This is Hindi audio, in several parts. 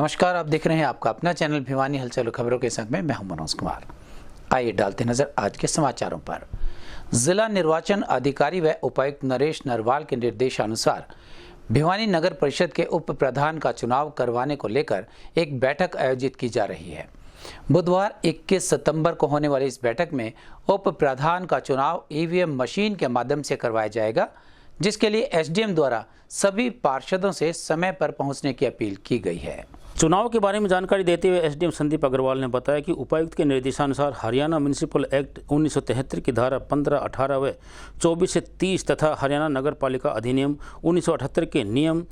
नमस्कार, आप देख रहे हैं आपका अपना चैनल भिवानी हलचल खबरों के संग में मैं हूं मनोज कुमार। आइए डालते नजर आज के समाचारों पर। जिला निर्वाचन अधिकारी व उपायुक्त नरेश नरवाल के निर्देशानुसार भिवानी नगर परिषद के उप प्रधान का चुनाव करवाने को लेकर एक बैठक आयोजित की जा रही है। बुधवार 21 सितंबर को होने वाली इस बैठक में उप प्रधान का चुनाव ईवीएम मशीन के माध्यम से करवाया जाएगा, जिसके लिए एसडीएम द्वारा सभी पार्षदों से समय पर पहुंचने की अपील की गई है। चुनाव के बारे में जानकारी देते हुए एसडीएम संदीप अग्रवाल ने बताया कि उपायुक्त के निर्देशानुसार हरियाणा म्युनिसिपल एक्ट 1973 की धारा 15, 18 व 24 से 30 तथा हरियाणा नगर पालिका अधिनियम 1978 के नियम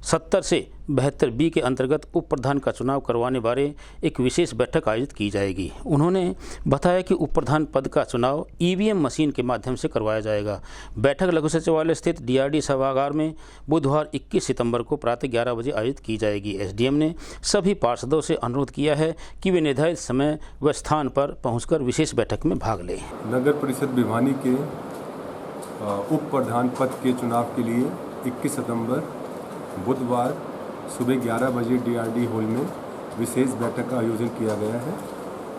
70 से 72 बी के अंतर्गत उप प्रधान का चुनाव करवाने बारे एक विशेष बैठक आयोजित की जाएगी। उन्होंने बताया कि उप प्रधान पद का चुनाव ईवीएम मशीन के माध्यम से करवाया जाएगा। बैठक लघु सचिवालय स्थित डीआरडी सभागार में बुधवार 21 सितंबर को प्रातः 11 बजे आयोजित की जाएगी। एसडीएम ने सभी पार्षदों से अनुरोध किया है कि वे निर्धारित समय व स्थान पर पहुँचकर विशेष बैठक में भाग लें। नगर परिषद भिवानी के उप प्रधान पद के चुनाव के लिए 21 सितंबर बुधवार सुबह 11 बजे डीआरडी हॉल में विशेष बैठक का आयोजन किया गया है,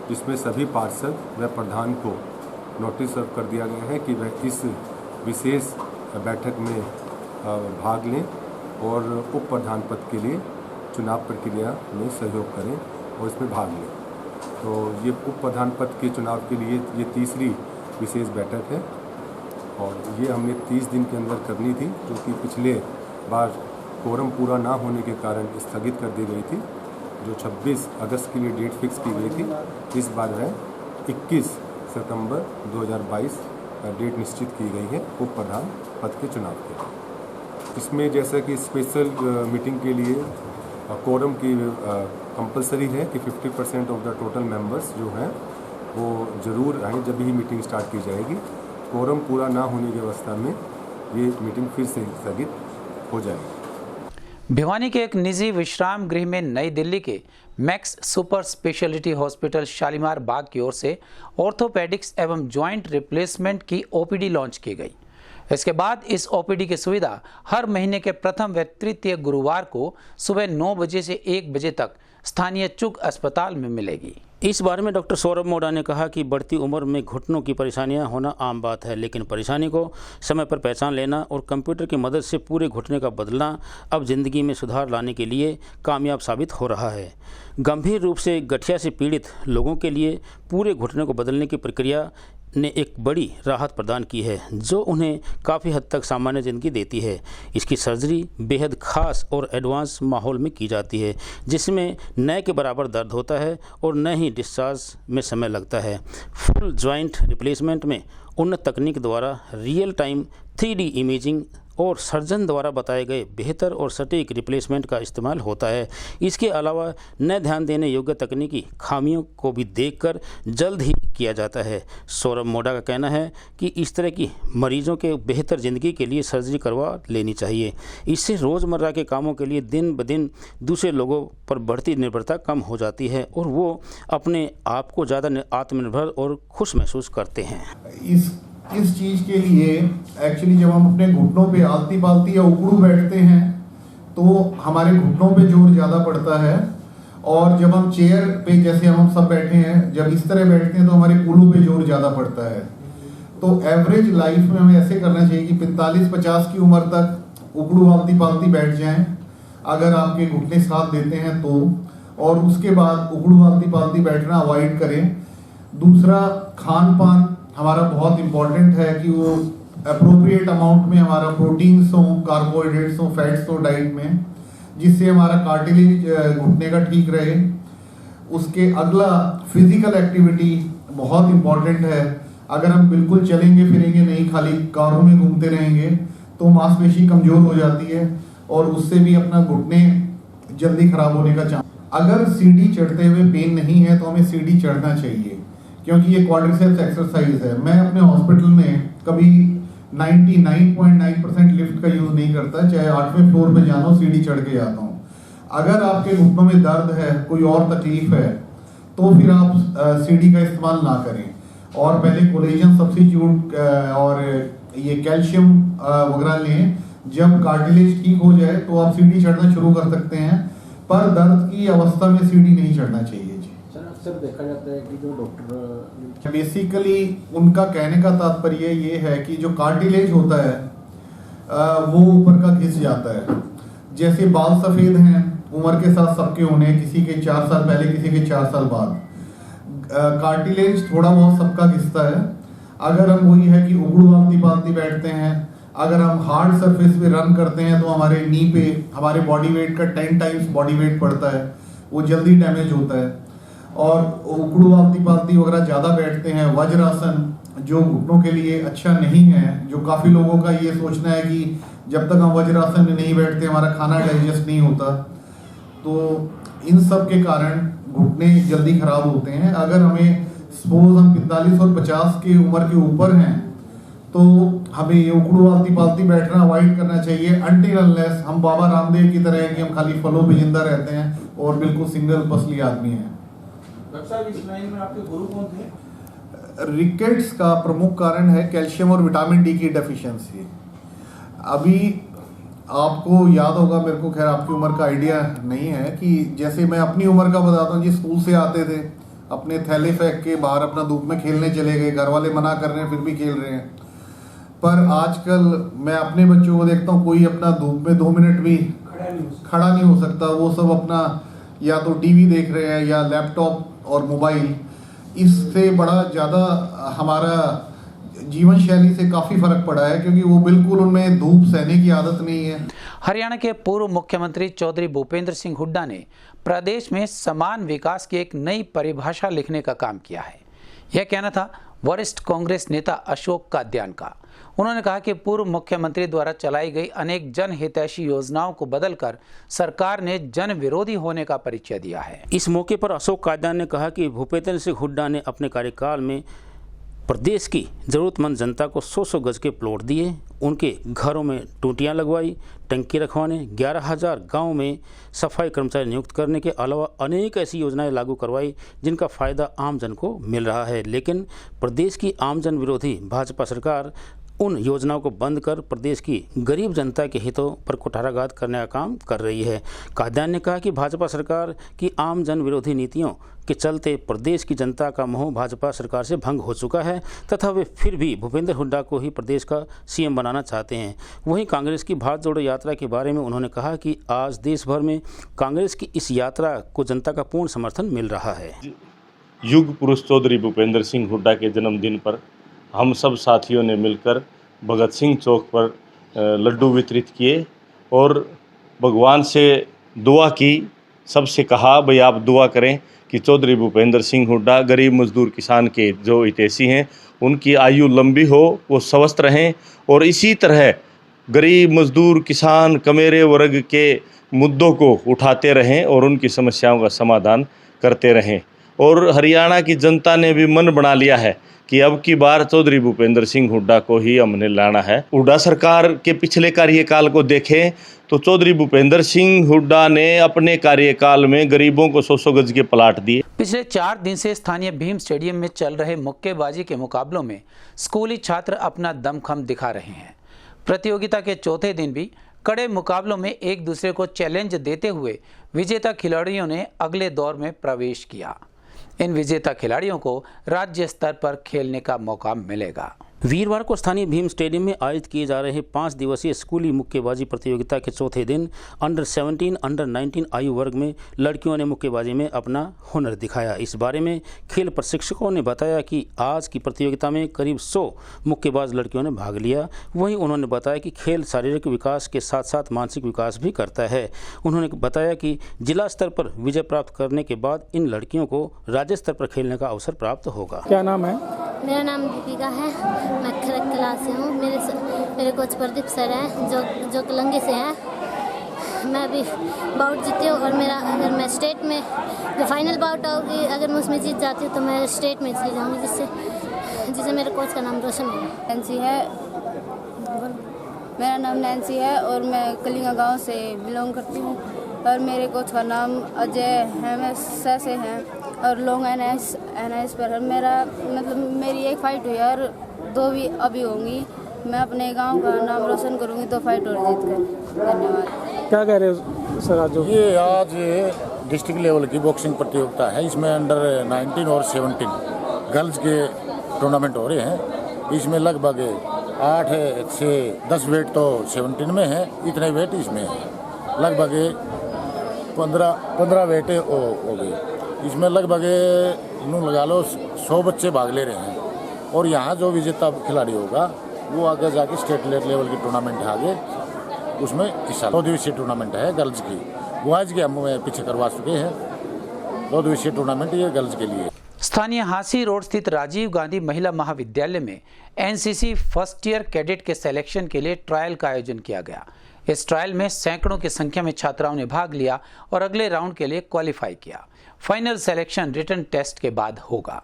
जिसमें सभी पार्षद व प्रधान को नोटिस सर्व कर दिया गया है कि वह इस विशेष बैठक में भाग लें और उप प्रधान पद के लिए चुनाव प्रक्रिया में सहयोग करें और इसमें भाग लें। तो ये उप प्रधान पद के चुनाव के लिए ये तीसरी विशेष बैठक है और ये हमने 30 दिन के अंदर करनी थी, जो कि पिछले बार कोरम पूरा ना होने के कारण स्थगित कर दी गई थी, जो 26 अगस्त के लिए डेट फिक्स की गई थी। इस बार है 21 सितंबर 2022 डेट निश्चित की गई है उप प्रधान पद के चुनाव के। इसमें जैसा कि स्पेशल मीटिंग के लिए कोरम की कंपलसरी है कि 50% ऑफ द टोटल मेंबर्स जो हैं वो ज़रूर आएँ जब ही मीटिंग स्टार्ट की जाएगी। कोरम पूरा ना होने की अवस्था में ये मीटिंग फिर से स्थगित हो जाएगी। भिवानी के एक निजी विश्राम गृह में नई दिल्ली के Max Super Speciality Hospital Shalimar Bagh की ओर से ऑर्थोपेडिक्स एवं जॉइंट रिप्लेसमेंट की ओपीडी लॉन्च की गई। इसके बाद इस ओपीडी की सुविधा हर महीने के प्रथम व तृतीय गुरुवार को सुबह 9 बजे से 1 बजे तक स्थानीय चुग अस्पताल में मिलेगी। इस बारे में डॉक्टर सौरभ मोड़ा ने कहा कि बढ़ती उम्र में घुटनों की परेशानियां होना आम बात है, लेकिन परेशानी को समय पर पहचान लेना और कंप्यूटर की मदद से पूरे घुटने का बदलना अब जिंदगी में सुधार लाने के लिए कामयाब साबित हो रहा है। गंभीर रूप से गठिया से पीड़ित लोगों के लिए पूरे घुटने को बदलने की प्रक्रिया ने एक बड़ी राहत प्रदान की है, जो उन्हें काफ़ी हद तक सामान्य ज़िंदगी देती है। इसकी सर्जरी बेहद ख़ास और एडवांस माहौल में की जाती है, जिसमें न के बराबर दर्द होता है और न ही डिस्चार्ज में समय लगता है। फुल जॉइंट रिप्लेसमेंट में उन्नत तकनीक द्वारा रियल टाइम 3D इमेजिंग और सर्जन द्वारा बताए गए बेहतर और सटीक रिप्लेसमेंट का इस्तेमाल होता है। इसके अलावा न ध्यान देने योग्य तकनीकी खामियों को भी देखकर जल्द ही किया जाता है। सौरभ मोड़ा का कहना है कि इस तरह की मरीजों के बेहतर ज़िंदगी के लिए सर्जरी करवा लेनी चाहिए। इससे रोज़मर्रा के कामों के लिए दिन ब दिन दूसरे लोगों पर बढ़ती निर्भरता कम हो जाती है और वो अपने आप को ज़्यादा आत्मनिर्भर और खुश महसूस करते हैं। इस चीज़ के लिए एक्चुअली जब हम अपने घुटनों पे आलती पालती या उकड़ू बैठते हैं तो हमारे घुटनों पे जोर ज़्यादा पड़ता है, और जब हम चेयर पे जैसे हम सब बैठे हैं जब इस तरह बैठते हैं तो हमारे कूल्हों पे जोर ज़्यादा पड़ता है। तो एवरेज लाइफ में हमें ऐसे करना चाहिए कि 45-50 की उम्र तक उकड़ू आलती पालती बैठ जाएं अगर आपके घुटने साथ देते हैं तो, और उसके बाद उकड़ू आलती पालती बैठना अवॉइड करें। दूसरा, खान पान हमारा बहुत इम्पॉर्टेंट है कि वो अप्रोप्रिएट अमाउंट में हमारा प्रोटीन्स हो, कार्बोहाइड्रेट्स हो, फैट्स हो डाइट में, जिससे हमारा कार्टिलेज घुटने का ठीक रहे। उसके अगला, फिजिकल एक्टिविटी बहुत इम्पॉर्टेंट है। अगर हम बिल्कुल चलेंगे फिरेंगे नहीं, खाली कारों में घूमते रहेंगे तो मांसपेशी कमज़ोर हो जाती है और उससे भी अपना घुटने जल्दी खराब होने का चांस। अगर सीढ़ी चढ़ते हुए पेन नहीं है तो हमें सीढ़ी चढ़ना चाहिए, क्योंकि ये क्वाड्रिसेप्स एक्सरसाइज है। मैं अपने हॉस्पिटल में कभी 99.9% लिफ्ट का यूज़ नहीं करता, चाहे 8वें फ्लोर पे जाना हो सीढ़ी चढ़ के जाता हूँ। अगर आपके घुटनों में दर्द है, कोई और तकलीफ है, तो फिर आप सीढ़ी का इस्तेमाल ना करें और पहले कोलेजन सब्स्टिट्यूट और ये कैल्शियम वगैरह लें। जब कार्टिलेज ठीक हो जाए तो आप सीढ़ी चढ़ना शुरू कर सकते हैं। पर दर्द की अवस्था में सीढ़ी नहीं चढ़ना चाहिए जी। सर अक्सर देखा जाता है कि जो डॉक्टर बेसिकली उनका कहने का तात्पर्य ये है कि जो कार्टिलेज होता है वो ऊपर का घिस जाता है। जैसे बाल सफ़ेद हैं उम्र के साथ सबके होने, किसी के 4 साल पहले किसी के 4 साल बाद, कार्टिलेज थोड़ा बहुत सबका घिसता है। अगर हम वही है कि उगड़ू आलती पालती बैठते हैं, अगर हम हार्ड सरफेस पे रन करते हैं तो हमारे नी पे हमारे बॉडी वेट का 10 टाइम्स बॉडी वेट पड़ता है, वो जल्दी डैमेज होता है। और उगड़ू आलती पालती वगैरह ज़्यादा बैठते हैं, वज्रासन जो घुटनों के लिए अच्छा नहीं है, जो काफ़ी लोगों का ये सोचना है कि जब तक हम वज्रासन में नहीं बैठते हमारा खाना डाइजेस्ट नहीं होता, तो इन सब के कारण घुटने जल्दी खराब होते हैं। अगर हमें सपोज हम 45 और 50 की उम्र के ऊपर हैं तो हमें ये उकड़ू आलती पालती बैठना अवॉइड करना चाहिए, अनटिल अनलेस हम बाबा रामदेव की तरह हैं कि हम खाली फलों पे जिंदा रहते हैं और बिल्कुल सिंगल पसली आदमी हैं। इस लाइन में आपके गुरु कौन थे? रिकेट्स का प्रमुख कारण है कैल्शियम और विटामिन डी की डेफिशिएंसी। अभी आपको याद होगा, मेरे को खैर आपकी उम्र का आइडिया नहीं है, कि जैसे मैं अपनी उम्र का बताता हूँ जी, स्कूल से आते थे अपने थैले फेंक के बाहर अपना धूप में खेलने चले गए, घर वाले मना कर रहे हैं फिर भी खेल रहे हैं। पर आजकल मैं अपने बच्चों को देखता हूँ कोई अपना धूप में 2 मिनट भी खड़ा नहीं हो सकता, वो सब अपना या तो टीवी देख रहे हैं या लैपटॉप और मोबाइल। इससे बड़ा ज़्यादा हमारा जीवन शैली से काफ़ी फर्क पड़ा है, क्योंकि वो बिल्कुल उनमें धूप सहने की आदत नहीं है। हरियाणा के पूर्व मुख्यमंत्री चौधरी भूपेंद्र सिंह हुड्डा ने प्रदेश में समान विकास की एक नई परिभाषा लिखने का काम किया है। यह कहना था वरिष्ठ कांग्रेस नेता अशोक कात्यायन का। उन्होंने कहा कि पूर्व मुख्यमंत्री द्वारा चलाई गई अनेक जनहितैषी योजनाओं को बदलकर सरकार ने जन विरोधी होने का परिचय दिया है। इस मौके पर अशोक कात्यायन ने कहा कि भूपेंद्र सिंह हुड्डा ने अपने कार्यकाल में प्रदेश की ज़रूरतमंद जनता को 100 गज के प्लॉट दिए, उनके घरों में टूटियां लगवाई, टंकी रखवाने, 11,000 गाँव में सफाई कर्मचारी नियुक्त करने के अलावा अनेक ऐसी योजनाएं लागू करवाई जिनका फ़ायदा आम जन को मिल रहा है। लेकिन प्रदेश की आम जन विरोधी भाजपा सरकार उन योजनाओं को बंद कर प्रदेश की गरीब जनता के हितों पर कुठाराघात करने का काम कर रही है। कात्यायन ने कहा कि भाजपा सरकार की आम जन विरोधी नीतियों के चलते प्रदेश की जनता का मोह भाजपा सरकार से भंग हो चुका है तथा वे फिर भी भूपेंद्र हुड्डा को ही प्रदेश का सीएम बनाना चाहते हैं। वहीं कांग्रेस की भारत जोड़ो यात्रा के बारे में उन्होंने कहा कि आज देश भर में कांग्रेस की इस यात्रा को जनता का पूर्ण समर्थन मिल रहा है। युग पुरुष चौधरी भूपेंद्र सिंह हुड्डा के जन्मदिन पर हम सब साथियों ने मिलकर भगत सिंह चौक पर लड्डू वितरित किए और भगवान से दुआ की। सबसे कहा भाई आप दुआ करें कि चौधरी भूपेंद्र सिंह हुड्डा गरीब मजदूर किसान के जो हितैषी हैं उनकी आयु लंबी हो, वो स्वस्थ रहें और इसी तरह गरीब मजदूर किसान कमेरे वर्ग के मुद्दों को उठाते रहें और उनकी समस्याओं का समाधान करते रहें। और हरियाणा की जनता ने भी मन बना लिया है कि अब की बार चौधरी भूपेंद्र सिंह हुड्डा को ही हमने लाना है। हुड्डा सरकार के पिछले कार्यकाल को देखें तो चौधरी भूपेंद्र सिंह हुड्डा ने अपने कार्यकाल में गरीबों को 100 गज के प्लाट दिए। पिछले 4 दिन से स्थानीय भीम स्टेडियम में चल रहे मुक्केबाजी के मुकाबलों में स्कूली छात्र अपना दमखम दिखा रहे हैं। प्रतियोगिता के चौथे दिन भी कड़े मुकाबलों में एक दूसरे को चैलेंज देते हुए विजेता खिलाड़ियों ने अगले दौर में प्रवेश किया। इन विजेता खिलाड़ियों को राज्य स्तर पर खेलने का मौका मिलेगा। वीरवार को स्थानीय भीम स्टेडियम में आयोजित किए जा रहे 5 दिवसीय स्कूली मुक्केबाजी प्रतियोगिता के चौथे दिन अंडर 17, अंडर 19 आयु वर्ग में लड़कियों ने मुक्केबाजी में अपना हुनर दिखाया। इस बारे में खेल प्रशिक्षकों ने बताया कि आज की प्रतियोगिता में करीब 100 मुक्केबाज लड़कियों ने भाग लिया। वहीं उन्होंने बताया कि खेल शारीरिक विकास के साथ साथ मानसिक विकास भी करता है। उन्होंने बताया कि जिला स्तर पर विजय प्राप्त करने के बाद इन लड़कियों को राज्य स्तर पर खेलने का अवसर प्राप्त होगा। क्या नाम है? मेरा नाम दीपिका है, मैं खड़क क्लास से हूँ। मेरे कोच प्रदीप सर हैं जो कलंगी से हैं। मैं अभी बाउट जीती हूँ और मेरा अगर मैं स्टेट में जो फाइनल बाउट होगी अगर मैं उसमें जीत जाती हूँ तो मैं स्टेट में चली जाऊँगी, जिससे मेरे कोच का नाम रोशन होगा। नैन्सी है, मेरा नाम नैन्सी है और मैं कलिंगा गांव से बिलोंग करती हूँ और मेरे कोच का नाम अजय है से हैं और लॉन्ग एनएस पर है। मेरी एक फाइट हुई और 2 भी अभी होंगी। मैं अपने गांव का नाम रोशन करूंगी 2 फाइट और जीत कर। धन्यवाद। क्या कह रहे हो सर आज? ये आज डिस्ट्रिक्ट लेवल की बॉक्सिंग प्रतियोगिता है। इसमें अंडर 19 और 17 गर्ल्स के टूर्नामेंट हो रहे हैं। इसमें लगभग 8 से 10 वेट तो 17 में है, इतने वेट इसमें है। लगभग 15 वेट हो गए। इसमें लगभग नू लगा लो 100 बच्चे भाग ले रहे हैं। और यहाँ जो विजेता खिलाड़ी होगा वो आगे जाके स्टेट लेवल की टूर्नामेंट है, आगे उसमें हिस्सा 2 दिवसीय टूर्नामेंट है गर्ल्स की। बॉयज़ की हम पीछे करवा चुके हैं। 2 दिवसीय टूर्नामेंट ये गर्ल्स के लिए। स्थानीय हांसी रोड स्थित राजीव गांधी महिला महाविद्यालय में एनसीसी फर्स्ट ईयर कैडेट के सिलेक्शन के लिए ट्रायल का आयोजन किया गया। इस ट्रायल में सैकड़ों की संख्या में छात्राओं ने भाग लिया और अगले राउंड के लिए क्वालिफाई किया। फाइनल सिलेक्शन रिटन टेस्ट के बाद होगा।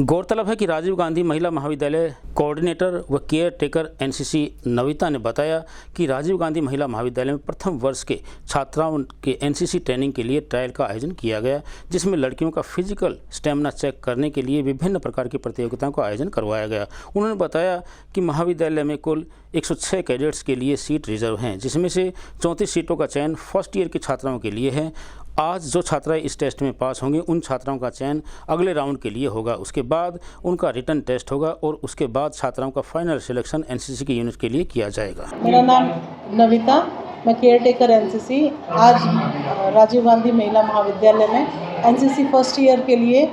गौरतलब है कि राजीव गांधी महिला महाविद्यालय कोऑर्डिनेटर व केयर टेकर एनसीसी नविता ने बताया कि राजीव गांधी महिला महाविद्यालय में प्रथम वर्ष के छात्राओं के एनसीसी ट्रेनिंग के लिए ट्रायल का आयोजन किया गया, जिसमें लड़कियों का फिजिकल स्टेमिना चेक करने के लिए विभिन्न प्रकार की प्रतियोगिताओं का आयोजन करवाया गया। उन्होंने बताया कि महाविद्यालय में कुल 106 कैडेट्स के लिए सीट रिजर्व हैं, जिसमें से 34 सीटों का चयन फर्स्ट ईयर की छात्राओं के लिए है। आज जो छात्राएं इस टेस्ट में पास होंगे उन छात्राओं का चयन अगले राउंड के लिए होगा। उसके बाद उनका रिटन टेस्ट होगा और उसके बाद छात्राओं का फाइनल सिलेक्शन एनसीसी के यूनिट के लिए किया जाएगा। मेरा नाम नविता, मैं केयर टेकर एनसीसी। आज राजीव गांधी महिला महाविद्यालय में एनसीसी फर्स्ट ईयर के लिए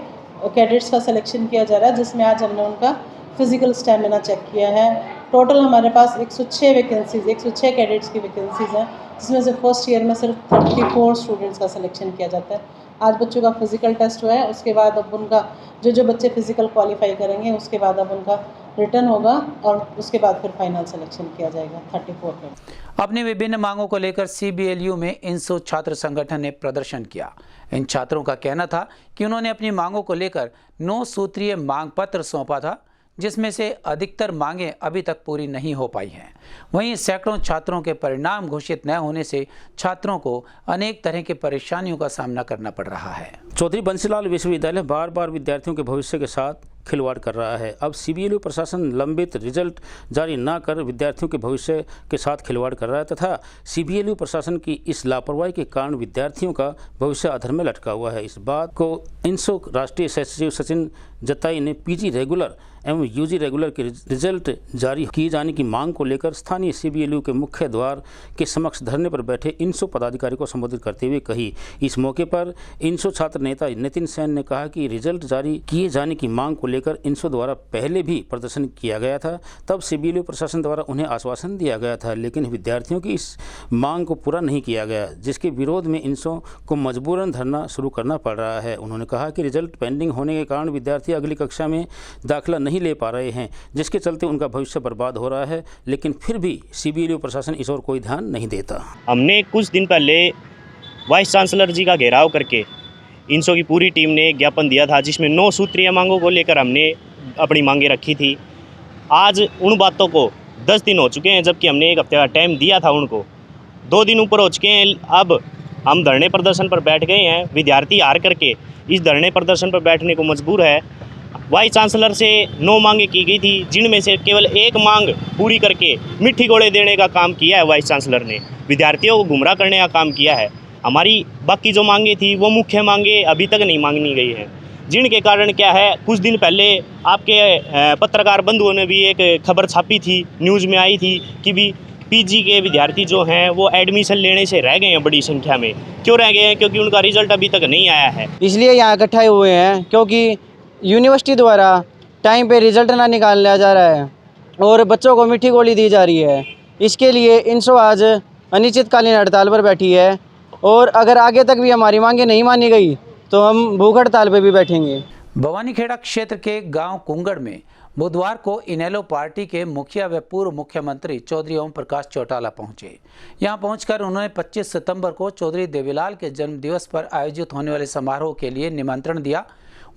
कैडेट्स का सिलेक्शन किया जा रहा है, जिसमें आज हमने उनका फिजिकल स्टेमिना चेक किया है। टोटल हमारे पास 106 वैकेंसीज 106 कैडेट्स की वैकेंसीज हैं, जिसमें से फर्स्ट ईयर में सिर्फ 34 स्टूडेंट्स का सिलेक्शन किया जाता है। आज बच्चों का फिजिकल टेस्ट हुआ है, उसके बाद अब उनका जो बच्चे फिजिकल क्वालिफाई करेंगे उसके बाद अब उनका रिटर्न होगा और उसके बाद फिर फाइनल सिलेक्शन किया जाएगा 34 में। अपनी विभिन्न मांगों को लेकर सीबीएलयू में इंसो छात्र संगठन ने प्रदर्शन किया। इन छात्रों का कहना था कि उन्होंने अपनी मांगों को लेकर 9 सूत्रीय मांग पत्र सौंपा था, जिसमें से अधिकतर मांगें अभी तक पूरी नहीं हो पाई हैं। वहीं सैकड़ों छात्रों के परिणाम घोषित न होने से छात्रों को अनेक तरह की परेशानियों का सामना करना पड़ रहा है। चौधरी बंसीलाल विश्वविद्यालय बार बार विद्यार्थियों के भविष्य के साथ खिलवाड़ कर रहा है। अब सीबीएलयू प्रशासन लंबित रिजल्ट जारी न कर विद्यार्थियों के भविष्य के साथ खिलवाड़ कर रहा है तथा सीबीएलयू प्रशासन की इस लापरवाही के कारण विद्यार्थियों का भविष्य अधर में लटका हुआ है। इस बात को इंसो राष्ट्रीय सचिव सचिन जताई ने पीजी रेगुलर एवं यूजी रेगुलर के रिजल्ट जारी किए जाने की मांग को लेकर स्थानीय सीबीएलयू के मुख्य द्वार के समक्ष धरने पर बैठे इंसो पदाधिकारी को संबोधित करते हुए कही। इस मौके पर इंसो छात्र नेता नितिन सेन ने कहा कि रिजल्ट जारी किए जाने की मांग को लेकर इंसो द्वारा पहले भी प्रदर्शन किया गया था, तब सीबीएलयू प्रशासन द्वारा उन्हें आश्वासन दिया गया था, लेकिन विद्यार्थियों की इस मांग को पूरा नहीं किया गया, जिसके विरोध में इंसो को मजबूरन धरना शुरू करना पड़ रहा है। उन्होंने कहा कि रिजल्ट पेंडिंग होने के कारण विद्यार्थी अगली कक्षा में दाखिला नहीं ले पा रहे हैं, जिसके चलते उनका भविष्य बर्बाद हो रहा है, लेकिन फिर भी सीबीएलयू प्रशासन इस ओर कोई ध्यान नहीं देता। हमने कुछ दिन पहले वाइस चांसलर जी का घेराव करके इंसो की पूरी टीम ने एक ज्ञापन दिया था, जिसमें 9 सूत्रीय मांगों को लेकर हमने अपनी मांगें रखी थी। आज उन बातों को 10 दिन हो चुके हैं, जबकि हमने 1 हफ्ते का टाइम दिया था उनको। 2 दिन ऊपर हो चुके हैं। अब हम धरने प्रदर्शन पर बैठ गए हैं। विद्यार्थी हार करके इस धरने प्रदर्शन पर बैठने को मजबूर है। वाइस चांसलर से 9 मांगें की गई थी, जिनमें से केवल 1 मांग पूरी करके मिट्टी गोले देने का काम किया है वाइस चांसलर ने, विद्यार्थियों को गुमराह करने का काम किया है। हमारी बाकी जो मांगें थी वो मुख्य मांगें अभी तक नहीं मांगनी गई हैं, जिनके कारण क्या है, कुछ दिन पहले आपके पत्रकार बंधुओं ने भी एक खबर छापी थी, न्यूज़ में आई थी कि भी पीजी के विद्यार्थी जो हैं वो एडमिशन लेने से रह गए हैं बड़ी संख्या में। क्यों रह गए हैं? क्योंकि उनका रिजल्ट अभी तक नहीं आया है। इसलिए यहाँ इकट्ठे हुए हैं क्योंकि यूनिवर्सिटी द्वारा टाइम पे रिजल्ट ना निकाला जा रहा है और बच्चों को मीठी गोली दी जा रही है। इसके लिए इंसो आज अनिश्चितकालीन हड़ताल पर बैठी है और अगर आगे तक भी हमारी मांगें नहीं मानी गई तो हम भूख हड़ताल पर भी बैठेंगे। भवानीखेड़ा क्षेत्र के गांव कुंगड़ में बुधवार को इनेलो पार्टी के मुखिया व पूर्व मुख्यमंत्री चौधरी ओम प्रकाश चौटाला पहुंचे। यहां पहुंचकर उन्होंने 25 सितंबर को चौधरी देवीलाल के जन्मदिवस पर आयोजित होने वाले समारोह के लिए निमंत्रण दिया।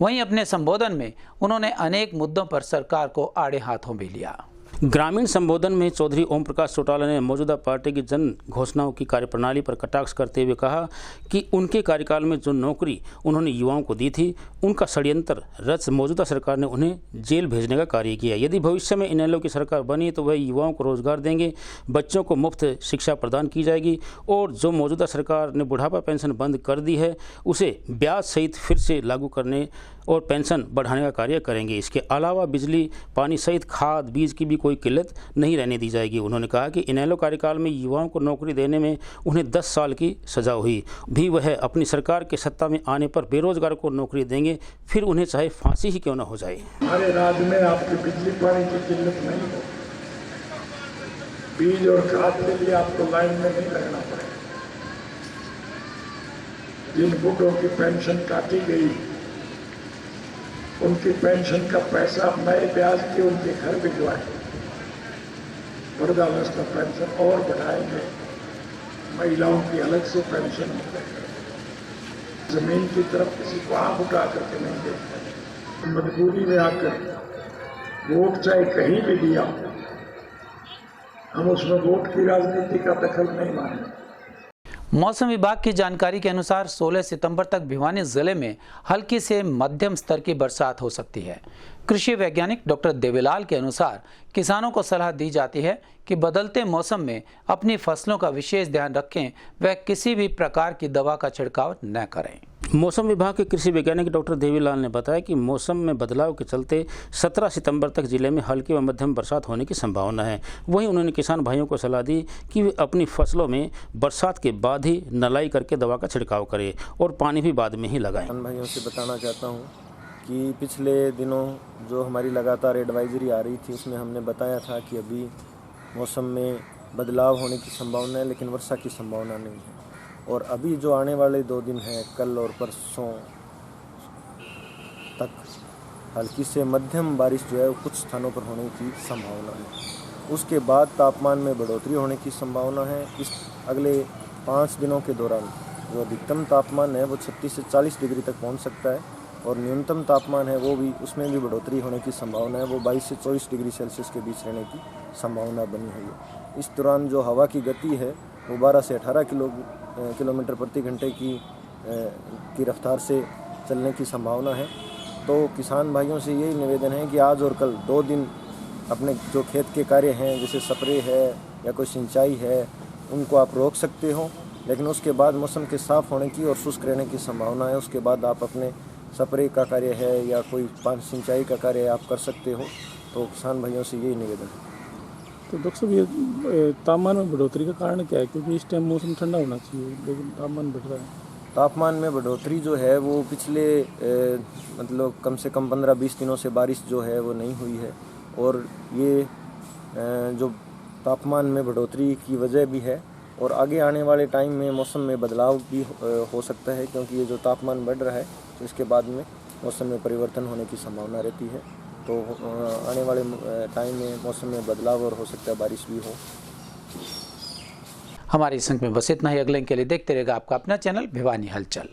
वहीं अपने संबोधन में उन्होंने अनेक मुद्दों पर सरकार को आड़े हाथों भी लिया। ग्रामीण संबोधन में चौधरी ओम प्रकाश चौटाला ने मौजूदा पार्टी की जन घोषणाओं की कार्यप्रणाली पर कटाक्ष करते हुए कहा कि उनके कार्यकाल में जो नौकरी उन्होंने युवाओं को दी थी उनका षड्यंत्र रच मौजूदा सरकार ने उन्हें जेल भेजने का कार्य किया। यदि भविष्य में इनेलो की सरकार बनी तो वह युवाओं को रोजगार देंगे, बच्चों को मुफ्त शिक्षा प्रदान की जाएगी और जो मौजूदा सरकार ने बुढ़ापा पेंशन बंद कर दी है उसे ब्याज सहित फिर से लागू करने और पेंशन बढ़ाने का कार्य करेंगे। इसके अलावा बिजली, पानी सहित खाद, बीज की भी कोई किल्लत नहीं रहने दी जाएगी। उन्होंने कहा कि इनेलो कार्यकाल में युवाओं को नौकरी देने में उन्हें 10 साल की सजा हुई भी वह अपनी सरकार के सत्ता में आने पर बेरोजगार को नौकरी देंगे, फिर उन्हें चाहे फांसी ही क्यों न हो जाए। हमारे राज्य में आपकी बिजली पानी की किल्लत नहीं हो, बीज और खाद के लिए आपको लाइन में नहीं लगना पड़ेगा। जिन बूढ़ों की पेंशन काटी गई उनकी पेंशन का पैसा नए ब्याज के उनके घर भिजवाएंगे, वृद्धावस्था पेंशन और बढ़ाएंगे, महिलाओं की अलग से पेंशन मिलेगी। जमीन की तरफ किसी को आंख उठा करके नहीं देखते, मजबूरी में आकर वोट चाहे कहीं भी दिया, हम उसमें वोट की राजनीति का दखल नहीं मानेंगे। मौसम विभाग की जानकारी के अनुसार 16 सितंबर तक भिवानी जिले में हल्की से मध्यम स्तर की बरसात हो सकती है। कृषि वैज्ञानिक डॉक्टर देवीलाल के अनुसार किसानों को सलाह दी जाती है कि बदलते मौसम में अपनी फसलों का विशेष ध्यान रखें, वह किसी भी प्रकार की दवा का छिड़काव न करें। मौसम विभाग के कृषि वैज्ञानिक डॉक्टर देवीलाल ने बताया कि मौसम में बदलाव के चलते 17 सितंबर तक जिले में हल्की व मध्यम बरसात होने की संभावना है। वहीं उन्होंने किसान भाइयों को सलाह दी कि वे अपनी फसलों में बरसात के बाद ही नलाई करके दवा का छिड़काव करें और पानी भी बाद में ही लगाएं। किसान भाइयों से बताना चाहता हूँ कि पिछले दिनों जो हमारी लगातार एडवाइजरी आ रही थी उसमें हमने बताया था कि अभी मौसम में बदलाव होने की संभावना है, लेकिन वर्षा की संभावना नहीं है। और अभी जो आने वाले 2 दिन हैं, कल और परसों तक हल्की से मध्यम बारिश जो है वो कुछ स्थानों पर होने की संभावना है। उसके बाद तापमान में बढ़ोतरी होने की संभावना है। इस अगले 5 दिनों के दौरान जो अधिकतम तापमान है वो 36 से 40 डिग्री तक पहुंच सकता है और न्यूनतम तापमान है वो भी उसमें भी बढ़ोतरी होने की संभावना है, वो 22 से 24 डिग्री सेल्सियस के बीच रहने की संभावना बनी हुई है। इस दौरान जो हवा की गति है वो 12 से 18 किलोमीटर प्रति घंटे की रफ्तार से चलने की संभावना है। तो किसान भाइयों से यही निवेदन है कि आज और कल 2 दिन अपने जो खेत के कार्य हैं जैसे स्प्रे है या कोई सिंचाई है उनको आप रोक सकते हो, लेकिन उसके बाद मौसम के साफ़ होने की और शुष्क रहने की संभावना है। उसके बाद आप अपने स्प्रे का कार्य है या कोई पानी सिंचाई का कार्य आप कर सकते हो। तो किसान भाइयों से यही निवेदन है। तो डॉक्टर साहब ये तापमान में बढ़ोतरी का कारण क्या है? क्योंकि इस टाइम मौसम ठंडा होना चाहिए लेकिन तापमान बढ़ रहा है। तापमान में बढ़ोतरी जो है वो पिछले मतलब कम से कम 15-20 दिनों से बारिश जो है वो नहीं हुई है और ये जो तापमान में बढ़ोतरी की वजह भी है और आगे आने वाले टाइम में मौसम में बदलाव भी हो सकता है, क्योंकि ये जो तापमान बढ़ रहा है तो इसके बाद में मौसम में परिवर्तन होने की संभावना रहती है। तो आने वाले टाइम में मौसम में बदलाव और हो सकता है बारिश भी हो। हमारे संग में बस इतना ही। अगले के लिए देखते रहेगा आपका अपना चैनल भिवानी हलचल।